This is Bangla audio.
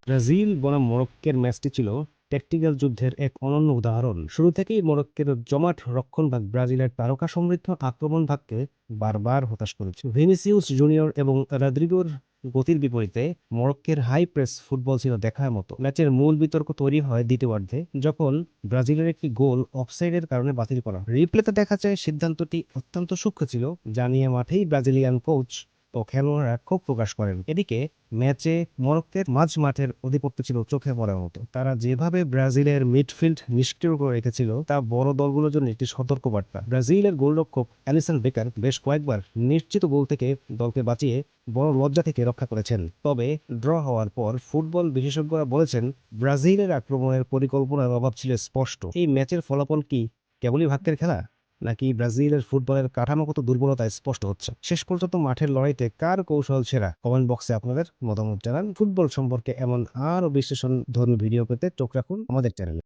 ব্রাজিল বনাম মরক্কোর ম্যাচটি ছিল ট্যাকটিক্যাল যুদ্ধের এক অনন্য উদাহরণ। শুরু থেকেই মরক্কোর জমাট রক্ষণভাগ ব্রাজিলের তারকা সমৃদ্ধ আক্রমণভাগকে বারবার হতাশ করেছে। ভিনিসিউস জুনিয়র এবং রদ্রিগোর গতির বিপরীতে মরক্কোর হাই প্রেস ফুটবল ছিল দেখার মতো। ম্যাচের মূল বিতর্ক তৈরি হয় দ্বিতীয়ার্ধে, যখন ব্রাজিলের একটি গোল অফসাইডের কারণে বাতিল করা হয়। রিপ্লেতে দেখা যায় সিদ্ধান্তটি অত্যন্ত সূক্ষ্ম ছিল, যা নিয়ে মাঠেই ব্রাজিলিয়ান কোচ ও খেলোয়াড়রা ক্ষোভ প্রকাশ করেন। এদিকে ম্যাচে মরক্কোর মাঝ মাঠের আধিপত্য ছিল চোখে পড়ার মতো। তারা যেভাবে ব্রাজিলের মিডফিল্ড নিষ্ক্রিয় করে রেখেছিল তা বড় দলগুলোর জন্য একটি সতর্কবার্তা। ব্রাজিলের গোলরক্ষক অ্যালিসন বেকার বেশ কয়েকবার নিশ্চিত গোল থেকে দলকে বাঁচিয়ে বড় লজ্জা থেকে রক্ষা করেছেন। তবে ড্র হওয়ার পর ফুটবল বিশেষজ্ঞরা বলেছেন, ব্রাজিলের আক্রমণের পরিকল্পনার অভাব ছিল স্পষ্ট। এই ম্যাচের ফলাফল কি কেবলই ভাগ্যের খেলা, নাকি ব্রাজিলের ফুটবলের কাঠামোগত দুর্বলতা স্পষ্ট হচ্ছে? শেষ পর্যন্ত মাঠের লড়াইতে কার কৌশল সেরা? কমেন্ট বক্সে আপনাদের মতামত জানান। ফুটবল সম্পর্কে এমন আরও বিশ্লেষণ ধর্মী ভিডিও পেতে চোখ রাখুন আমাদের চ্যানেলে।